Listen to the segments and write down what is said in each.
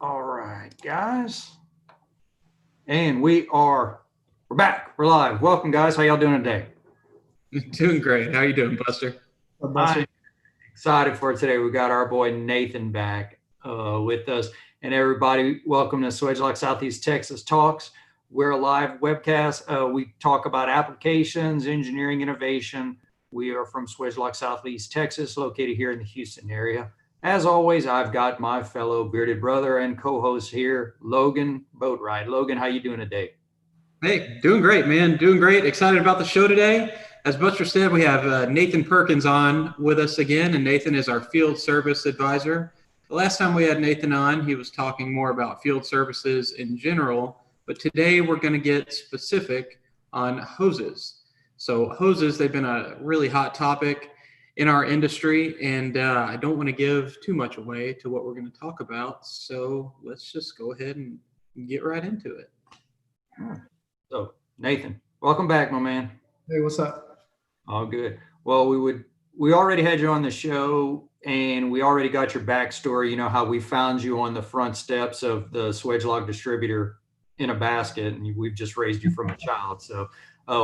All right, guys. And we're back. We're live. Welcome, guys. How y'all doing today? Doing great. How you doing, Buster? I'm excited for today. We got our boy Nathan back with us. And everybody, welcome to Swagelok Southeast Texas Talks. We're a live webcast. We talk about applications, engineering, innovation. We are from Swagelok Southeast Texas, located here in the Houston area. As always, I've got my fellow bearded brother and co-host here, Logan.boatright. Logan, how you doing today? Hey, doing great, man. Doing great. Excited about the show today. As Buster said, we have Nathan Perkins on with us again, and Nathan is our field service advisor. The last time we had Nathan on, he was talking more about field services in general, but today we're going to get specific on hoses. So hoses, they've been a really hot topic in our industry, and I don't want to give too much away to what we're going to talk about. So let's just go ahead and get right into it. So, Nathan, welcome back, my man. Hey, what's up? All good. Well, we already had you on the show, and we already got your backstory. You know how we found you on the front steps of the Swagelok distributor in a basket, and we've just raised you from a child. So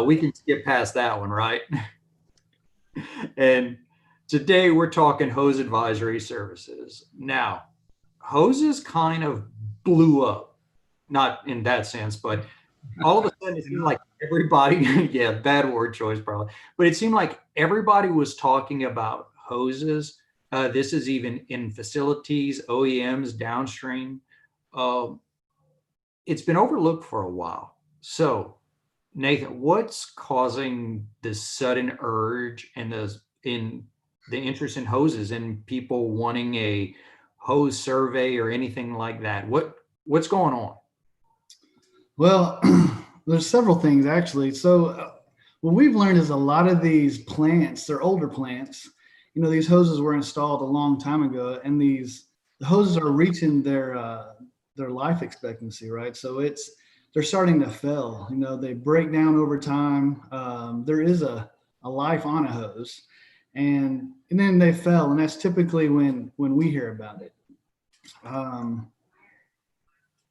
we can skip past that one, right? And today we're talking hose advisory services. Now, hoses kind of blew up, not in that sense, but all of a sudden it seemed like everybody, yeah, bad word choice probably, but it seemed like everybody was talking about hoses. This is even in facilities, OEMs, downstream. It's been overlooked for a while. So, Nathan, what's causing this sudden urge and the interest in hoses and people wanting a hose survey or anything like that? What's going on? Well, there's several things actually. So what we've learned is a lot of these plants, they're older plants. You know, these hoses were installed a long time ago, and the hoses are reaching their life expectancy, right? So they're starting to fail. You know, they break down over time. There is a life on a hose, and then they fail, and that's typically when we hear about it.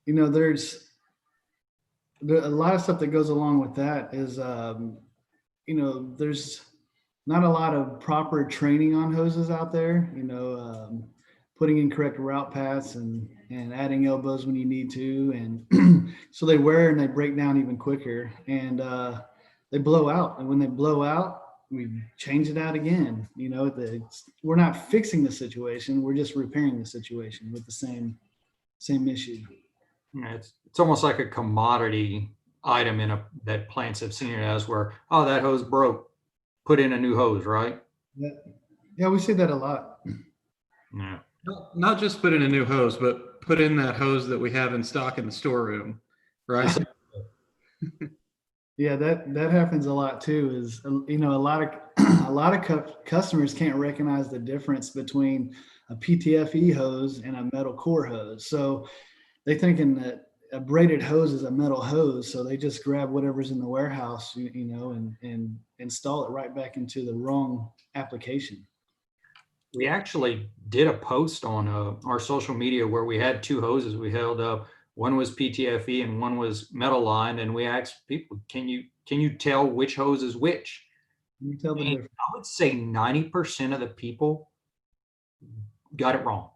You know, there's a lot of stuff that goes along with that is, you know, there's not a lot of proper training on hoses out there, you know, putting in correct route paths and adding elbows when you need to. And so they wear and they break down even quicker, and they blow out. And when they blow out, we change it out again. You know, we're not fixing the situation. We're just repairing the situation with the same issue. Yeah, it's almost like a commodity item that plants have seen it as, where, oh, that hose broke, put in a new hose, right? Yeah, we see that a lot. Yeah. Not just put in a new hose, but put in that hose that we have in stock in the storeroom, right? Yeah, that happens a lot too. Is, you know, a lot of customers can't recognize the difference between a PTFE hose and a metal core hose. So they thinking that a braided hose is a metal hose, so they just grab whatever's in the warehouse, you know, and install it right back into the wrong application. We actually did a post on our social media where we had two hoses we held up. One was PTFE and one was metal line, and we asked people, can you tell which hose is which? Can you tell the difference? I would say 90% of the people got it wrong.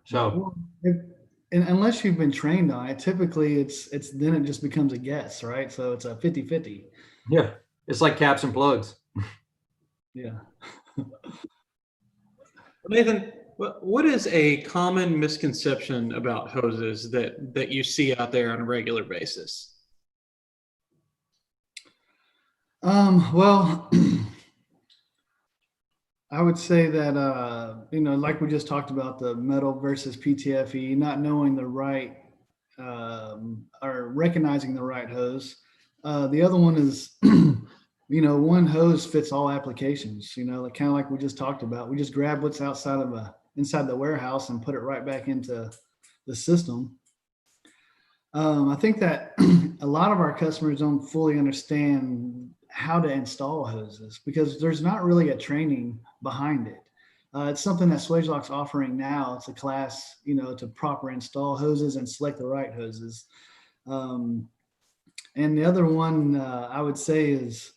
So, and unless you've been trained on it, typically it's then it just becomes a guess, right? So it's a 50-50. yeah, it's like caps and plugs. Yeah. Nathan, what is a common misconception about hoses that you see out there on a regular basis? Well, I would say that, you know, like we just talked about, the metal versus PTFE, not knowing the right, or recognizing the right hose. The other one is, you know, one hose fits all applications, you know, kind of like we just talked about. We just grab what's inside the warehouse and put it right back into the system. I think that a lot of our customers don't fully understand how to install hoses because there's not really a training behind it. It's something that Swagelok's offering now. It's a class, to proper install hoses and select the right hoses. And the other one I would say is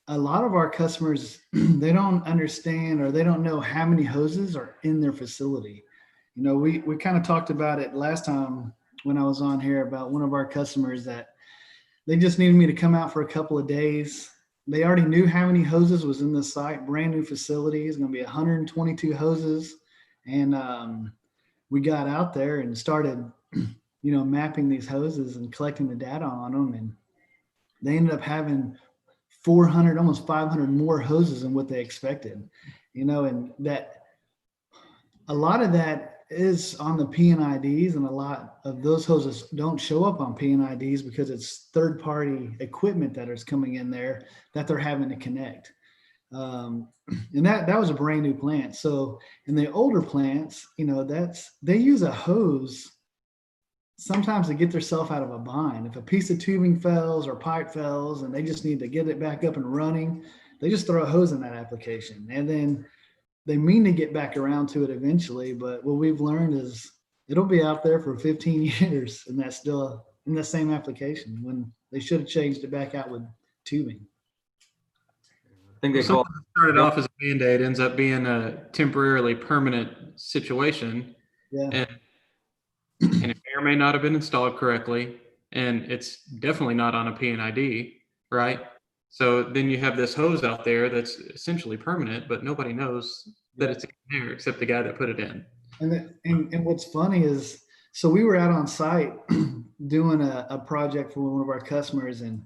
a lot of our customers, they don't understand or they don't know how many hoses are in their facility. We kind of talked about it last time when I was on here about one of our customers that they just needed me to come out for a couple of days. They already knew how many hoses was in the site, brand new facility. It's going to be 122 hoses. And we got out there and started, mapping these hoses and collecting the data on them. And they ended up having 400, almost 500 more hoses than what they expected, and that a lot of that is on the P&IDs, and a lot of those hoses don't show up on P&IDs because it's third-party equipment that is coming in there that they're having to connect. And that was a brand new plant. So in the older plants, they use a hose sometimes to get themselves out of a bind. If a piece of tubing fails or pipe fails and they just need to get it back up and running, they just throw a hose in that application. And then they mean to get back around to it eventually, but what we've learned is it'll be out there for 15 years and that's still in the same application when they should have changed it back out with tubing. I think they Something that started off as a Band-Aid ends up being a temporarily permanent situation. Yeah. And it may or may not have been installed correctly. And it's definitely not on a P&ID, right? So then you have this hose out there that's essentially permanent, but nobody knows that it's in there except the guy that put it in. And what's funny is, so we were out on site doing a project for one of our customers, and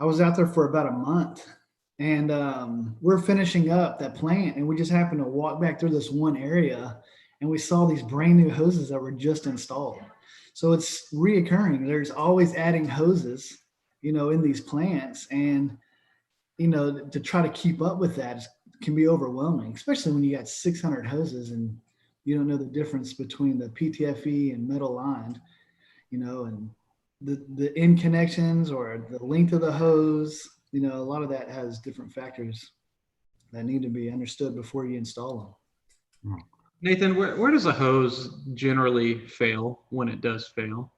I was out there for about a month, and we're finishing up that plant, and we just happened to walk back through this one area, and we saw these brand new hoses that were just installed. So it's reoccurring. There's always adding hoses, in these plants, and to try to keep up with that can be overwhelming, especially when you got 600 hoses and you don't know the difference between the PTFE and metal lined, and the end connections or the length of the hose. A lot of that has different factors that need to be understood before you install them. Nathan, where does a hose generally fail when it does fail?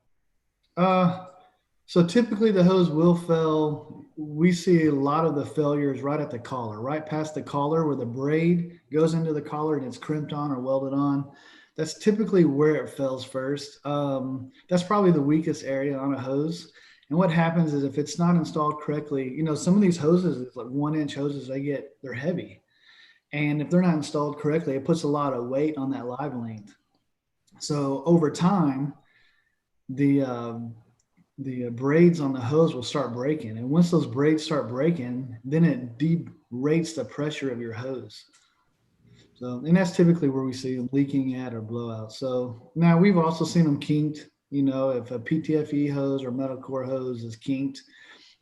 So typically the hose will fail. We see a lot of the failures right at the collar, right past the collar where the braid goes into the collar and it's crimped on or welded on. That's typically where it fails first. That's probably the weakest area on a hose. And what happens is if it's not installed correctly, some of these hoses, it's like 1-inch hoses, they're heavy. And if they're not installed correctly, it puts a lot of weight on that live length. So over time, the braids on the hose will start breaking. And once those braids start breaking, then it derates the pressure of your hose. So, and that's typically where we see them leaking at or blowout. So now we've also seen them kinked, if a PTFE hose or metal core hose is kinked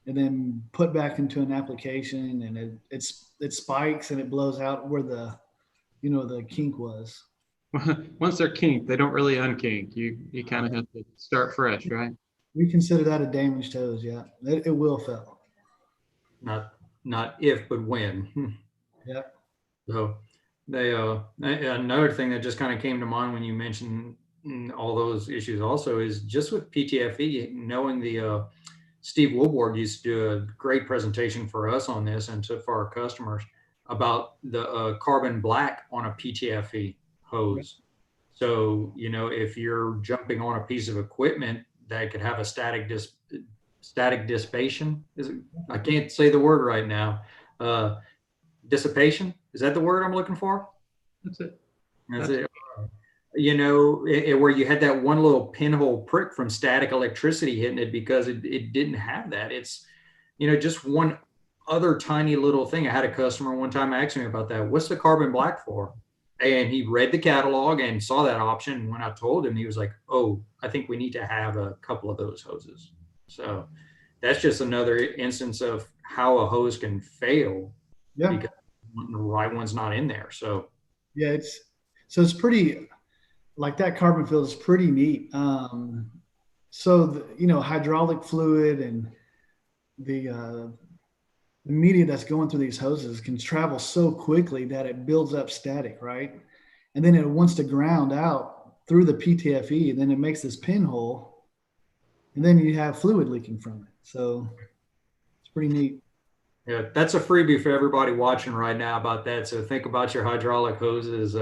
and then put back into an application and it spikes and it blows out where the kink was. Once they're kinked, they don't really unkink. You kind of have to start fresh, right? We consider that a damaged hose. Yeah, it will fail. Not if, but when. Yeah. So another thing that just kind of came to mind when you mentioned all those issues also is just with PTFE, knowing the Steve Woolborg used to do a great presentation for us on this and for our customers about the carbon black on a PTFE hose. So, if you're jumping on a piece of equipment that could have a static dissipation. I can't say the word right now. Dissipation. Is that the word I'm looking for? That's it. That's it. Where you had that one little pinhole prick from static electricity hitting it because it didn't have that. It's, just one other tiny little thing. I had a customer one time ask me about that. What's the carbon black for? And he read the catalog and saw that option. And when I told him, he was like, oh, I think we need to have a couple of those hoses. So that's just another instance of how a hose can fail because the right one's not in there. So yeah, it's pretty, like that carbon field is pretty neat. So hydraulic fluid and the the media that's going through these hoses can travel so quickly that it builds up static, right? And then it wants to ground out through the PTFE, and then it makes this pinhole, and then you have fluid leaking from it. So it's pretty neat. Yeah, that's a freebie for everybody watching right now about that. So think about your hydraulic hoses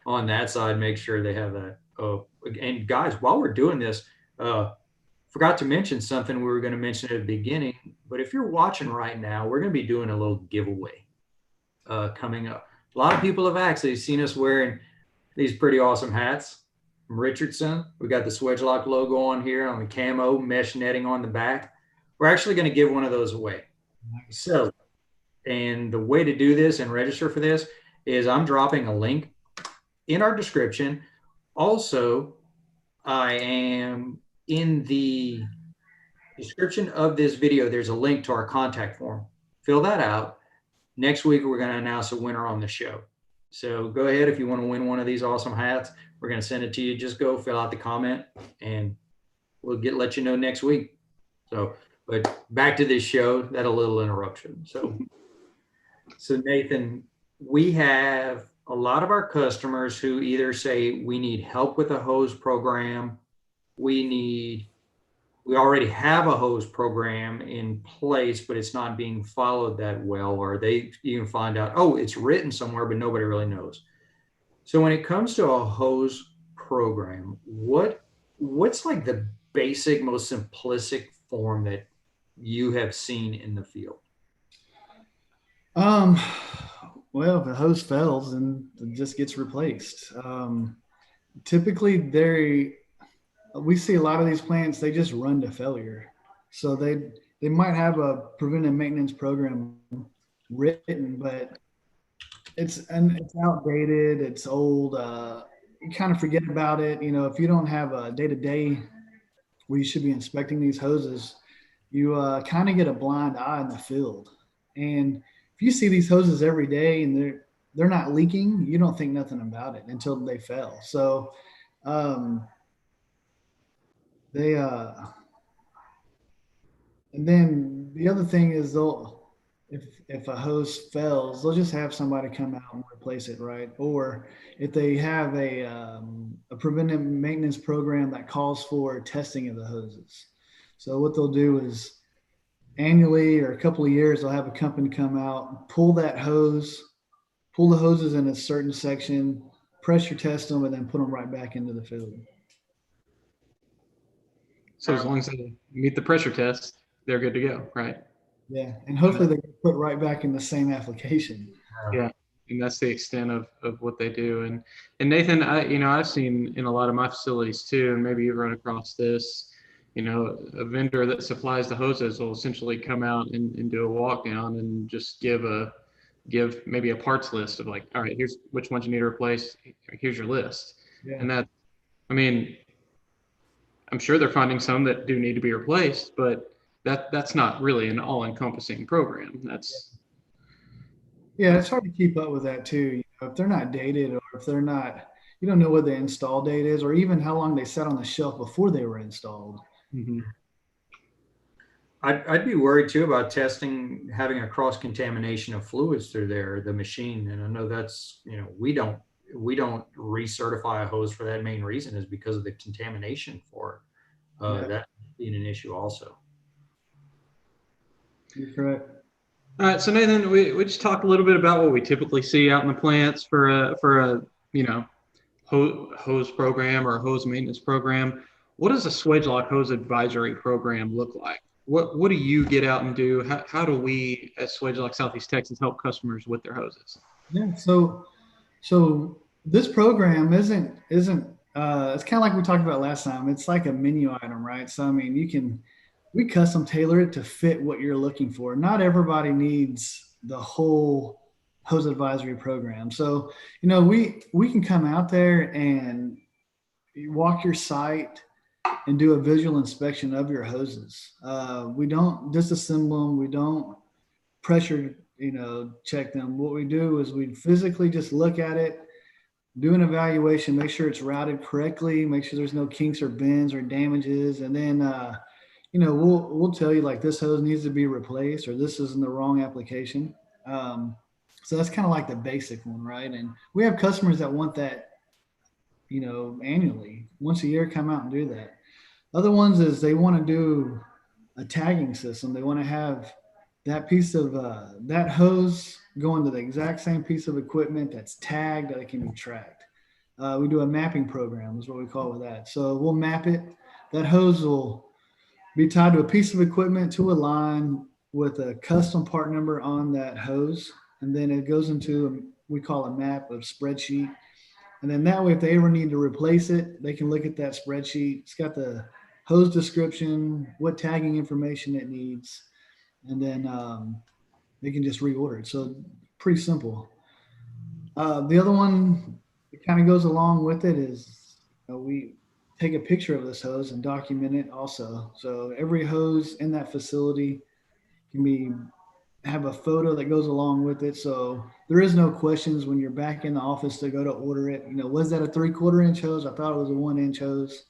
on that side. Make sure they have that. And guys, while we're doing this, forgot to mention something we were going to mention at the beginning. But if you're watching right now, we're going to be doing a little giveaway coming up. A lot of people have actually seen us wearing these pretty awesome hats from Richardson. We got the Swagelok logo on here on the camo mesh netting on the back. We're actually going to give one of those away. So, and the way to do this and register for this is I'm dropping a link in our description. Also, I am in the description of this video. There's a link to our contact form. Fill that out. Next week, we're going to announce a winner on the show. So go ahead if you want to win one of these awesome hats. We're going to send it to you. Just go fill out the comment, and we'll let you know next week. So, but back to this show, that a little interruption. So Nathan, we have a lot of our customers who either say we need help with a hose program, we already have a hose program in place, but it's not being followed that well, or they even find out, oh, it's written somewhere, but nobody really knows. So when it comes to a hose program, what's like the basic, most simplistic form that you have seen in the field? Well, if a hose fails, then it just gets replaced. Typically, we see a lot of these plants, they just run to failure. So they might have a preventive maintenance program written, but it's outdated, it's old. You kind of forget about it. You know, if you don't have a day-to-day where you should be inspecting these hoses, you kind of get a blind eye in the field. And if you see these hoses every day and they're not leaking, you don't think nothing about it until they fail. So and then the other thing is if a hose fails, they'll just have somebody come out and replace it, right? Or if they have a preventive maintenance program that calls for testing of the hoses. So what they'll do is annually or a couple of years, they'll have a company come out, pull the hoses in a certain section, pressure test them, and then put them right back into the field. So as long as they meet the pressure test, they're good to go, right? Yeah, and hopefully they get put right back in the same application. Yeah, and that's the extent of what they do. And Nathan, I've seen in a lot of my facilities too, and maybe you've run across this. You know, a vendor that supplies the hoses will essentially come out and do a walk down and just give maybe a parts list of like, all right, here's which ones you need to replace. Here's your list. Yeah. And that, I mean, I'm sure they're finding some that do need to be replaced, but that's not really an all-encompassing program. Yeah, it's hard to keep up with that too. You know, if they're not dated, or if they're not, you don't know what the install date is, or even how long they sat on the shelf before they were installed. Mm-hmm. I'd be worried too about testing, having a cross contamination of fluids through the machine. And I know that's, you know, we don't recertify a hose for that main reason, is because of the contamination for it. That being an issue also. You're correct. All right, so Nathan, we just talked a little bit about what we typically see out in the plants for a hose program or a hose maintenance program. What does a Swagelok hose advisory program look like? What do you get out and do? How do we at Swagelok Southeast Texas help customers with their hoses? Yeah, so this program isn't it's kind of like we talked about last time. It's like a menu item, right? So I mean, we custom tailor it to fit what you're looking for. Not everybody needs the whole hose advisory program. So, you know, we can come out there and walk your site and do a visual inspection of your hoses. We don't disassemble them. We don't pressure, check them. What we do is we physically just look at it, do an evaluation, make sure it's routed correctly, make sure there's no kinks or bends or damages. And then, we'll tell you like this hose needs to be replaced or this is in the wrong application. So that's kind of like the basic one, right? And we have customers that want that, annually, once a year, come out and do that. Other ones is they want to do a tagging system. They want to have that piece of that hose going to the exact same piece of equipment that's tagged that it can be tracked. We do a mapping program is what we call with that. So we'll map it. That hose will be tied to a piece of equipment to a line with a custom part number on that hose. And then it goes into, we call a map of spreadsheet. And then that way, if they ever need to replace it, they can look at that spreadsheet. It's got the hose description, what tagging information it needs, and then they can just reorder it. So pretty simple. The other one that kind of goes along with it is we take a picture of this hose and document it also. So every hose in that facility can have a photo that goes along with it. So there is no questions when you're back in the office to go to order it. Was that a 3/4 inch hose? I thought it was a 1 inch hose.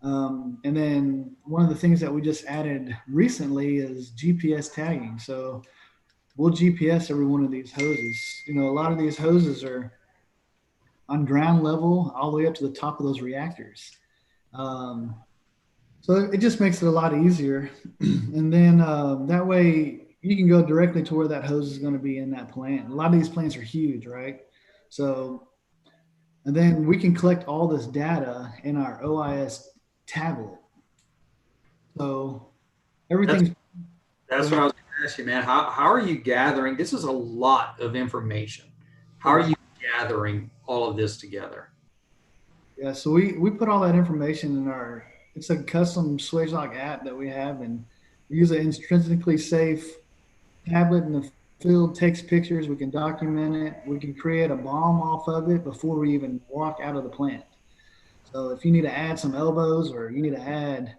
And then one of the things that we just added recently is GPS tagging. So we'll GPS every one of these hoses. A lot of these hoses are on ground level all the way up to the top of those reactors. So it just makes it a lot easier. And then that way you can go directly to where that hose is going to be in that plant. A lot of these plants are huge, right? So, and then we can collect all this data in our OIS tablet. So everything's. That's what I was going to ask you, man. How are you gathering? This is a lot of information. How are you gathering all of this together? Yeah, so we put all that information in it's a custom Swagelok app that we have, and we use an intrinsically safe tablet in the field, takes pictures, we can document it, we can create a BOM off of it before we even walk out of the plant. So if you need to add some elbows or you need to add,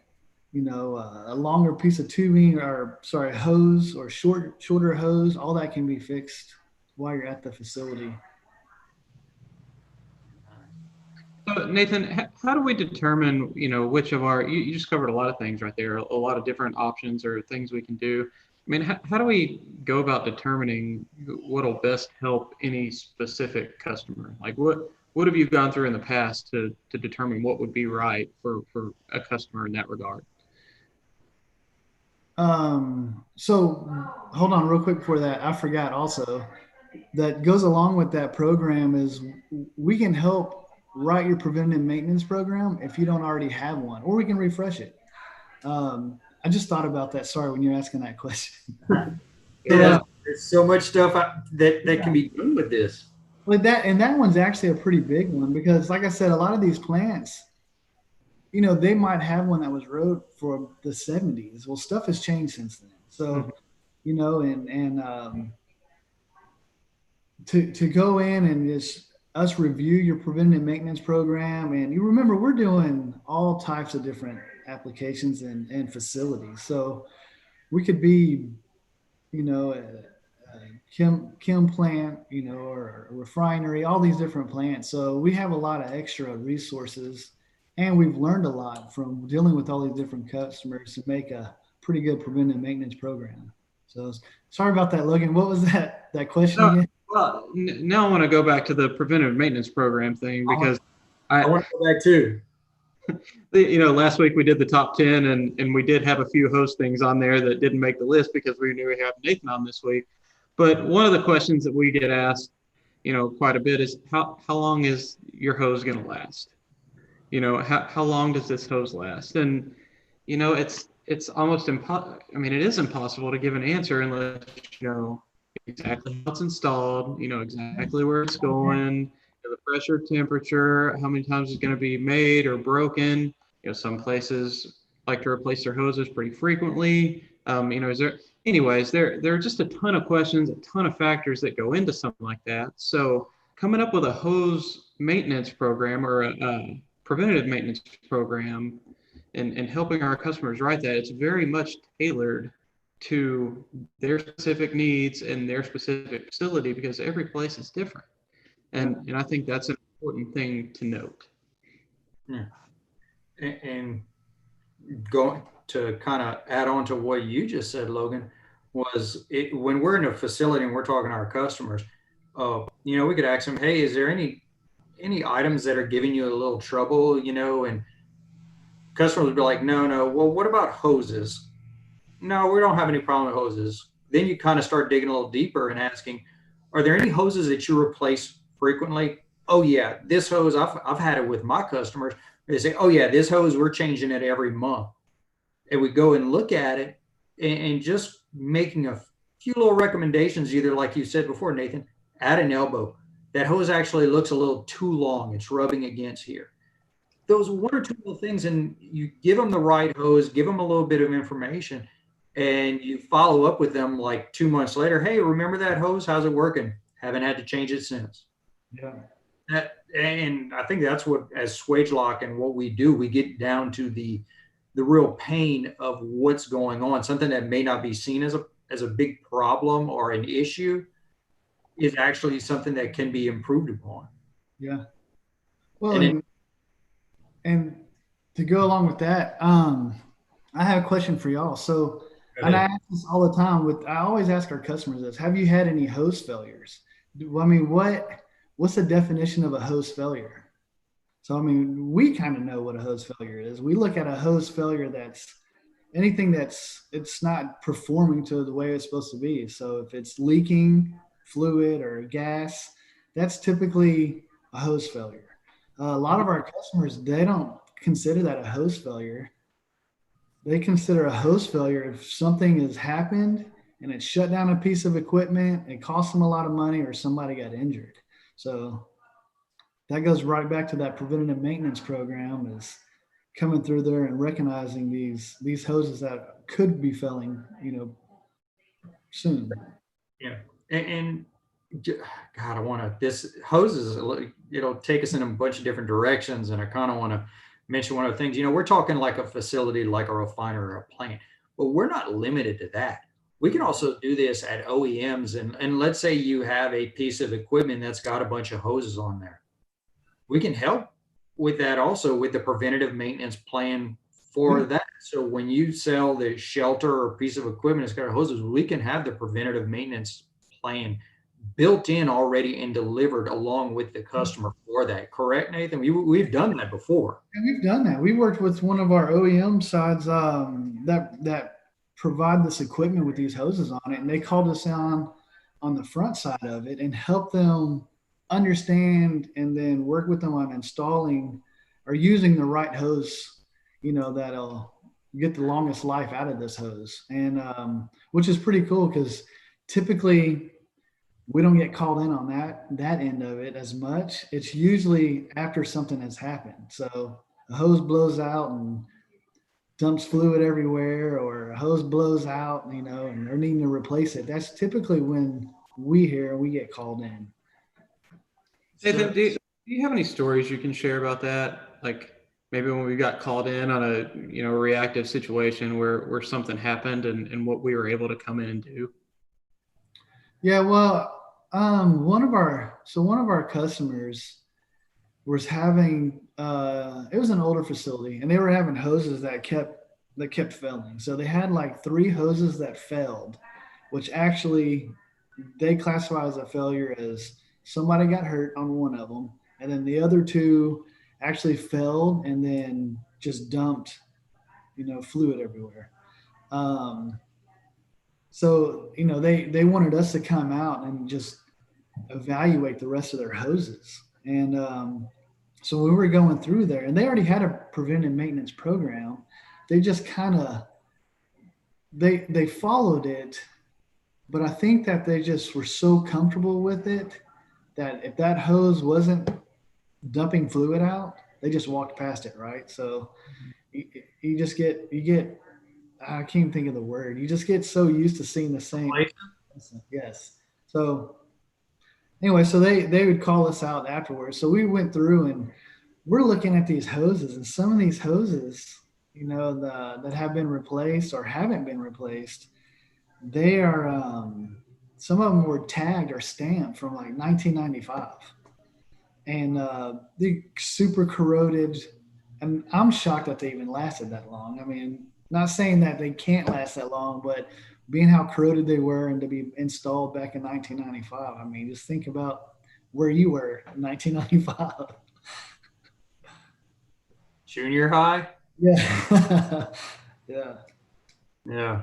a longer piece of tubing or hose or shorter hose, all that can be fixed while you're at the facility. So Nathan, how do we determine, which of you just covered a lot of things right there, a lot of different options or things we can do. I mean, how do we go about determining what'll best help any specific customer? Like what have you gone through in the past to determine what would be right for a customer in that regard? So hold on real quick before that. I forgot also that goes along with that program is we can help write your preventive maintenance program if you don't already have one, or we can refresh it. I just thought about that. Sorry, when you're asking that question. Yeah, there's so much stuff that can be done with this. Well, that one's actually a pretty big one because, like I said, a lot of these plants, they might have one that was wrote for the 70s. Well, stuff has changed since then. So, to go in and just us review your preventive maintenance program, and you remember we're doing all types of different applications and facilities. So we could be, a chem plant, or a refinery, all these different plants. So we have a lot of extra resources, and we've learned a lot from dealing with all these different customers to make a pretty good preventive maintenance program. So sorry about that, Logan. What was that question again? Well, now I want to go back to the preventive maintenance program thing because I want to go back too. Last week we did the top 10 and we did have a few host things on there that didn't make the list because we knew we had Nathan on this week. But one of the questions that we get asked, quite a bit is how long is your hose going to last? How long does this hose last? And, it's almost impossible. I mean, it is impossible to give an answer unless you know exactly how it's installed, exactly where it's going, the pressure, temperature, how many times it's going to be made or broken. Some places like to replace their hoses pretty frequently. There are just a ton of questions, a ton of factors that go into something like that. So coming up with a hose maintenance program or a preventative maintenance program and helping our customers write that, it's very much tailored to their specific needs and their specific facility because every place is different. And I think that's an important thing to note. Yeah. And going to kind of add on to what you just said, Logan, was when we're in a facility and we're talking to our customers, we could ask them, hey, is there any items that are giving you a little trouble, and customers would be like, no. Well, what about hoses? No, we don't have any problem with hoses. Then you kind of start digging a little deeper and asking, are there any hoses that you replace frequently? Oh yeah, this hose, I've had it with my customers. They say, oh yeah, this hose, we're changing it every month. And we go and look at it and just making a few little recommendations, either like you said before, Nathan, at an elbow. That hose actually looks a little too long. It's rubbing against here. Those one or two little things, and you give them the right hose, give them a little bit of information, and you follow up with them like 2 months later. Hey, remember that hose? How's it working? Haven't had to change it since. Yeah. And I think that's what, as Swagelok and what we do, we get down to the real pain of what's going on. Something that may not be seen as a big problem or an issue is actually something that can be improved upon. Yeah. Well, and to go along with that, I have a question for y'all. So, and I ask this all the time I always ask our customers this: have you had any hose failures? What's the definition of a hose failure? So, we kind of know what a hose failure is. We look at a hose failure that's anything it's not performing to the way it's supposed to be. So if it's leaking fluid or gas, that's typically a hose failure. A lot of our customers, they don't consider that a hose failure. They consider a hose failure if something has happened and it shut down a piece of equipment, it cost them a lot of money, or somebody got injured. So that goes right back to that preventative maintenance program, is coming through there and recognizing these hoses that could be failing, soon. Yeah. And God, this hoses, it'll take us in a bunch of different directions. And I kind of want to mention one of the things, we're talking like a facility, like a refinery or a plant, but we're not limited to that. We can also do this at OEMs. And let's say you have a piece of equipment that's got a bunch of hoses on there. We can help with that also with the preventative maintenance plan for that. So when you sell the shelter or piece of equipment that's got hoses, we can have the preventative maintenance plan built in already and delivered along with the customer for that. Correct, Nathan? We've done that before. And we've done that. We worked with one of our OEM sides that provide this equipment with these hoses on it, and they called us on the front side of it and helped them understand and then work with them on installing or using the right hose, that'll get the longest life out of this hose. And which is pretty cool, because typically we don't get called in on that end of it as much. It's usually after something has happened. So a hose blows out and dumps fluid everywhere, or a hose blows out, and they're needing to replace it. That's typically when we get called in. Nathan, do you have any stories you can share about that? Like maybe when we got called in on a reactive situation where something happened and what we were able to come in and do? Yeah, well, one of our customers was having it was an older facility, and they were having hoses that kept failing. So they had like 3 hoses that failed, which actually they classify as a failure as somebody got hurt on one of them, and then the other 2 actually failed and then just dumped, fluid everywhere. So, they wanted us to come out and just evaluate the rest of their hoses. And so we were going through there, and they already had a preventive maintenance program. They just kind of, they followed it, but I think that they just were so comfortable with it that if that hose wasn't dumping fluid out, they just walked past it, right? So you get, I can't even think of the word. You just get so used to seeing the same. Yes. So anyway, so they would call us out afterwards. So we went through and we're looking at these hoses, and some of these hoses, that have been replaced or haven't been replaced, they are, some of them were tagged or stamped from like 1995, and they're super corroded. And I'm shocked that they even lasted that long. Not saying that they can't last that long, but being how corroded they were and to be installed back in 1995, I mean, just think about where you were in 1995. Junior high? Yeah. Yeah. Yeah.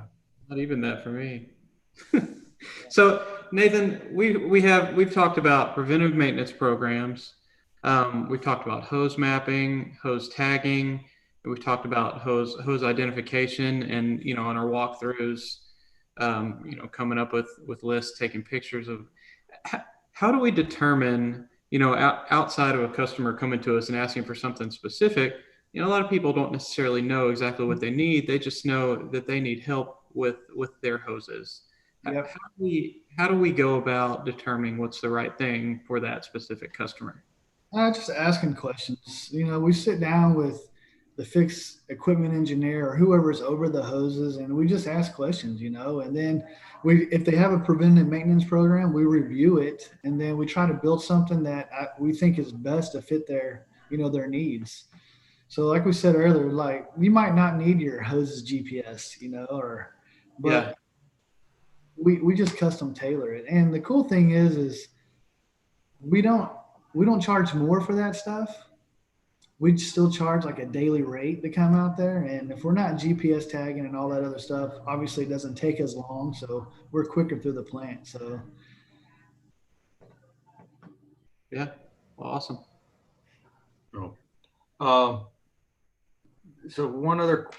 Not even that for me. So Nathan, we've talked about preventive maintenance programs. We've talked about hose mapping, hose tagging. And we've talked about hose identification, and on our walkthroughs, coming up with lists, taking pictures of. How do we determine, outside of a customer coming to us and asking for something specific? A lot of people don't necessarily know exactly what they need. They just know that they need help with their hoses. Yep. How do we go about determining what's the right thing for that specific customer? Just asking questions. We sit down with the fixed equipment engineer or whoever's over the hoses, and we just ask questions. And then if they have a preventive maintenance program, we review it, and then we try to build something that we think is best to fit their needs. So, like we said earlier, like you might not need your hoses GPS, Yeah. but we just custom tailor it. And the cool thing is we don't we don't charge more for that stuff. We still charge like a daily rate to come out there. And if we're not GPS tagging and all that other stuff, obviously it doesn't take as long. So we're quicker through the plant. So Yeah. Well, awesome. Oh. So one other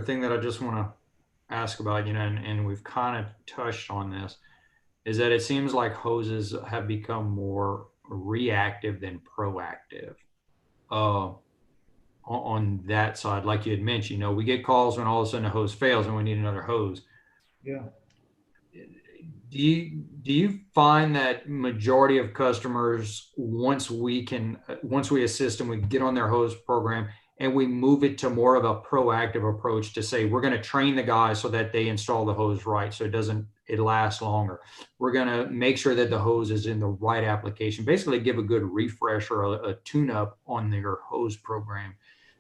thing that I just want to ask about, and we've kind of touched on this, is that it seems like hoses have become more reactive than proactive. On that side, like you had mentioned, we get calls when all of a sudden a hose fails and we need another hose. yeah. Do you find that majority of customers, once we assist them, we get on their hose program and we move it to more of a proactive approach to say, we're going to train the guys so that they install the hose right, so it lasts longer. We're going to make sure that the hose is in the right application, basically give a good refresh or a tune up on their hose program.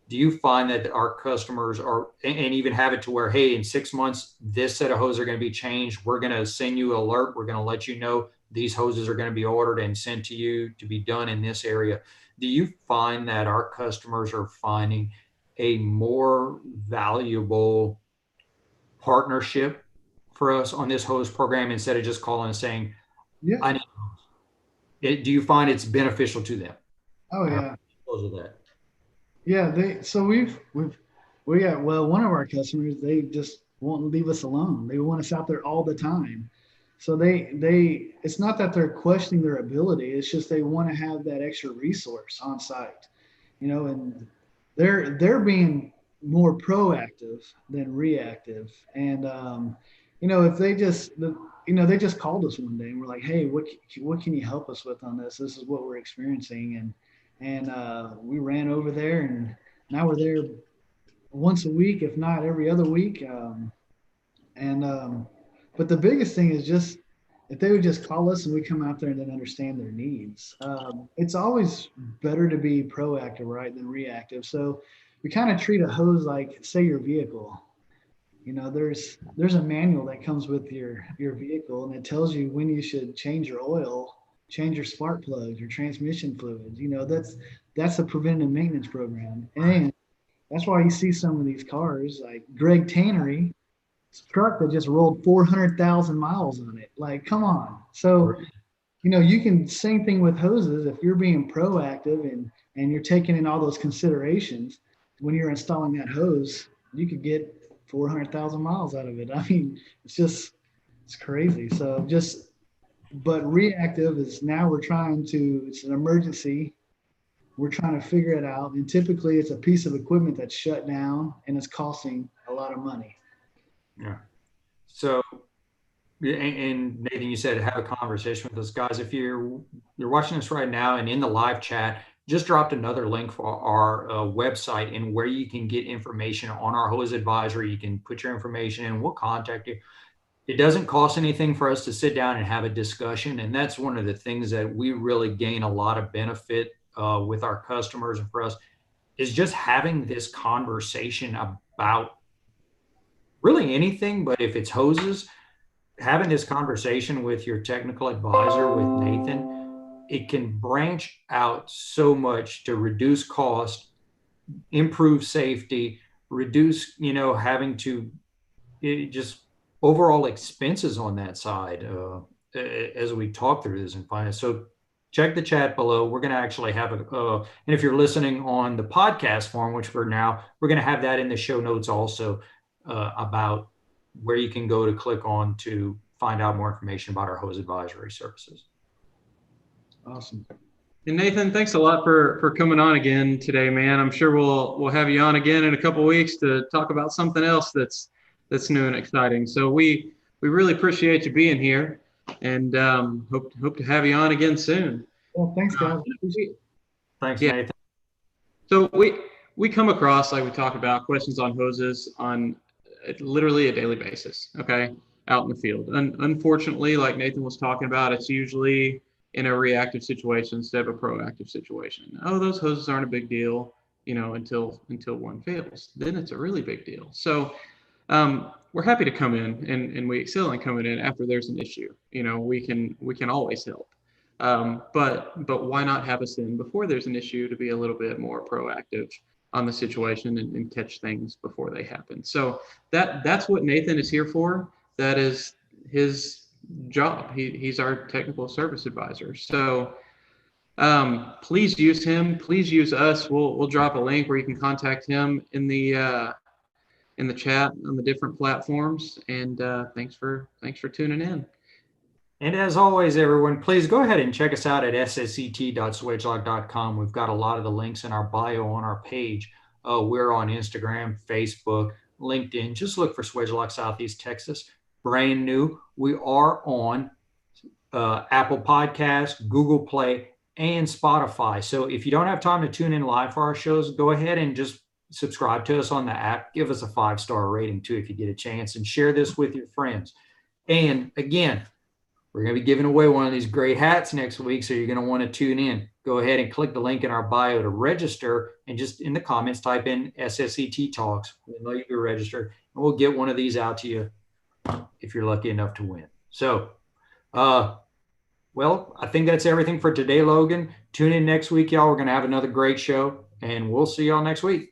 Do you find that our customers are, and even have it to where, hey, in 6 months, this set of hoses are going to be changed. We're going to send you an alert. We're going to let you know these hoses are going to be ordered and sent to you to be done in this area. Do you find that our customers are finding a more valuable partnership for us on this hose program instead of just calling and saying, Yeah. I need hose? Do you find it's beneficial to them? Oh yeah. Because of that. Yeah. One of our customers, they just won't leave us alone. They want us out there all the time. So it's not that they're questioning their ability. It's just they want to have that extra resource on site, and they're being more proactive than reactive. And if they just called us one day and we're like, hey, what can you help us with on this? This is what we're experiencing, and we ran over there, and now we're there once a week, if not every other week. But the biggest thing is just if they would just call us and we come out there and then understand their needs. It's always better to be proactive, right, than reactive. So we kind of treat a hose like, say, your vehicle. There's a manual that comes with your vehicle, and it tells you when you should change your oil, change your spark plugs, your transmission fluids. That's a preventive maintenance program, and that's why you see some of these cars like Greg Tannery truck that just rolled 400,000 miles on it. Like, come on. So, you can, same thing with hoses. If you're being proactive and you're taking in all those considerations when you're installing that hose, you could get 400,000 miles out of it. I mean, it's crazy. So but reactive is now it's an emergency. We're trying to figure it out. And typically it's a piece of equipment that's shut down and it's costing a lot of money. Yeah. So, and Nathan, you said have a conversation with us guys. If you're watching this right now and in the live chat, just dropped another link for our website and where you can get information on our hose advisory. You can put your information in. We'll contact you. It doesn't cost anything for us to sit down and have a discussion, and that's one of the things that we really gain a lot of benefit with our customers and for us is just having this conversation about really anything, but if it's hoses, having this conversation with your technical advisor, with Nathan, it can branch out so much to reduce cost, improve safety, reduce, having to just overall expenses on that side as we talk through this in finance. So check the chat below. We're going to actually have and if you're listening on the podcast form, which for now, we're going to have that in the show notes also about where you can go to click on to find out more information about our hose advisory services. Awesome. And Nathan, thanks a lot for coming on again today, man. I'm sure we'll have you on again in a couple of weeks to talk about something else that's new and exciting. So we really appreciate you being here, and hope to have you on again soon. Well, thanks, guys. Thanks, Yeah. Nathan. So we come across, like we talked about, questions on hoses on literally a daily basis, okay, out in the field. Unfortunately, like Nathan was talking about, it's usually in a reactive situation instead of a proactive situation. Oh, those hoses aren't a big deal, until one fails. Then it's a really big deal. So we're happy to come in, and we excel in coming in after there's an issue. We can always help. But why not have us in before there's an issue to be a little bit more proactive on the situation and catch things before they happen. So that's what Nathan is here for. That is his job. He's our technical service advisor. So please use him. Please use us. We'll drop a link where you can contact him in the chat on the different platforms. And thanks for tuning in. And as always, everyone, please go ahead and check us out at sset.swagelok.com. We've got a lot of the links in our bio on our page. We're on Instagram, Facebook, LinkedIn. Just look for Swagelok Southeast Texas. Brand new. We are on Apple Podcasts, Google Play, and Spotify. So if you don't have time to tune in live for our shows, go ahead and just subscribe to us on the app. Give us a 5-star rating too if you get a chance, and share this with your friends. And again, we're going to be giving away one of these great hats next week, so you're going to want to tune in. Go ahead and click the link in our bio to register, and just in the comments type in SSET-TALKS. We'll know you're registered, and we'll get one of these out to you if you're lucky enough to win. So, well, I think that's everything for today, Logan. Tune in next week, y'all. We're going to have another great show, and we'll see y'all next week.